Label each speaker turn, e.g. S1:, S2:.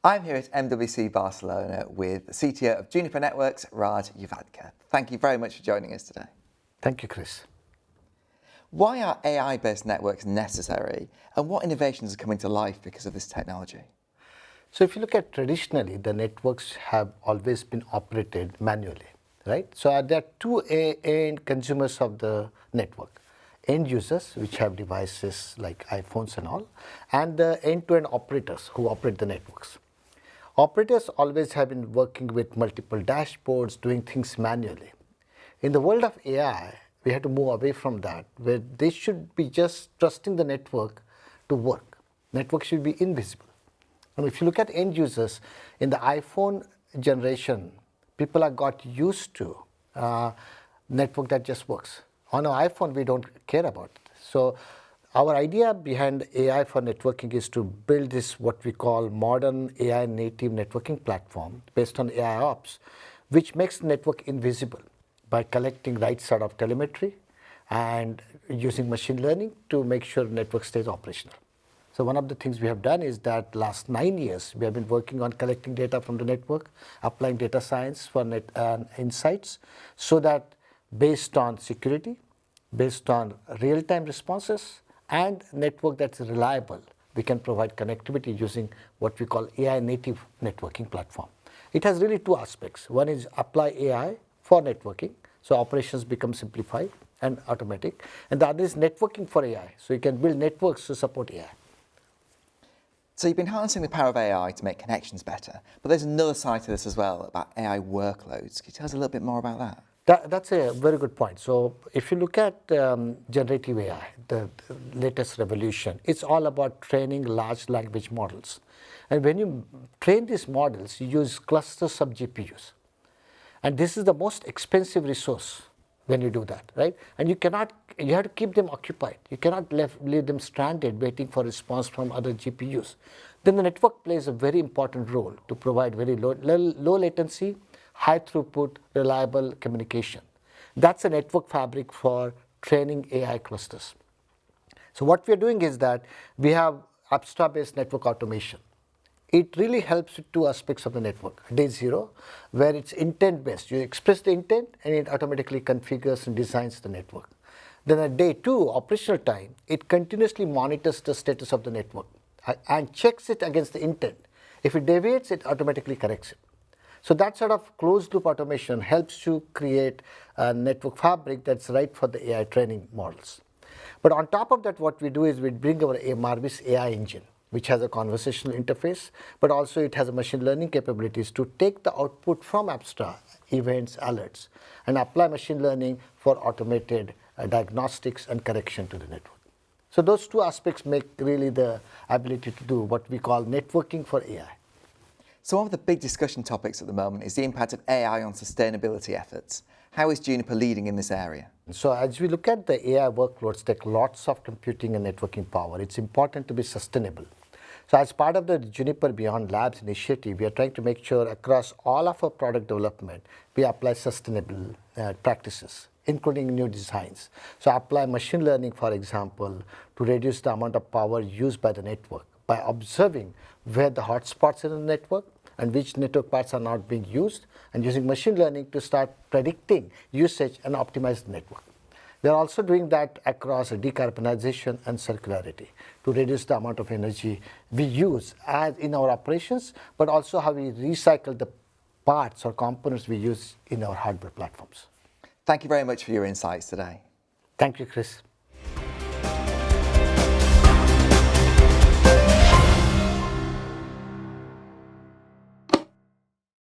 S1: I'm here at MWC Barcelona with the CTO of Juniper Networks, Raj Yavatkar. Thank you very much for joining us today.
S2: Thank you, Chris.
S1: Why are AI-based networks necessary, and what innovations are coming to life because of this technology?
S2: So if you look at traditionally, the networks have always been operated manually, right? So there are two end consumers of the network. End users, which have devices like iPhones and all, and the end-to-end operators who operate the networks. Operators always have been working with multiple dashboards, doing things manually. In the world of AI, we have to move away from that, where they should be just trusting the network to work. Network should be invisible. And if you look at end users, in the iPhone generation, people have got used to network that just works. On an iPhone, we don't care about it. So our idea behind AI for networking is to build this what we call modern AI native networking platform based on AI ops, which makes the network invisible by collecting right side of telemetry and using machine learning to make sure the network stays operational. So one of the things we have done is that last 9 years, we have been working on collecting data from the network, applying data science for insights, so that based on security, based on real-time responses, and network that's reliable, we can provide connectivity using what we call AI native networking platform. It has really two aspects. One is apply AI for networking, so operations become simplified and automatic. And the other is networking for AI, so you can build networks to support AI.
S1: So you've been harnessing the power of AI to make connections better, but there's another side to this as well about AI workloads. Can you tell us a little bit more about that?
S2: That's a very good point. So if you look at generative AI, the latest revolution, it's all about training large language models. And when you train these models, you use clusters of GPUs. And this is the most expensive resource when you do that, right? And you have to keep them occupied. You cannot leave them stranded waiting for response from other GPUs. Then the network plays a very important role to provide very low latency, high throughput, reliable communication. That's a network fabric for training AI clusters. So what we are doing is that we have Apstra-based network automation. It really helps with two aspects of the network. Day zero, where it's intent-based. You express the intent and it automatically configures and designs the network. Then at day two, operational time, it continuously monitors the status of the network and checks it against the intent. If it deviates, it automatically corrects it. So that sort of closed-loop automation helps you create a network fabric that's right for the AI training models. But on top of that, what we do is we bring our Marvis AI engine, which has a conversational interface, but also it has a machine learning capabilities to take the output from Apstra, events, alerts, and apply machine learning for automated diagnostics and correction to the network. So those two aspects make really the ability to do what we call networking for AI.
S1: So one of the big discussion topics at the moment is the impact of AI on sustainability efforts. How is Juniper leading in this area?
S2: So as we look at the AI workloads, take lots of computing and networking power, it's important to be sustainable. So as part of the Juniper Beyond Labs initiative, we are trying to make sure across all of our product development, we apply sustainable practices, including new designs. So apply machine learning, for example, to reduce the amount of power used by the network by observing where the hotspots in the network and which network parts are not being used, and using machine learning to start predicting usage and optimize the network. We are also doing that across decarbonization and circularity to reduce the amount of energy we use as in our operations, but also how we recycle the parts or components we use in our hardware platforms.
S1: Thank you very much for your insights today.
S2: Thank you, Chris.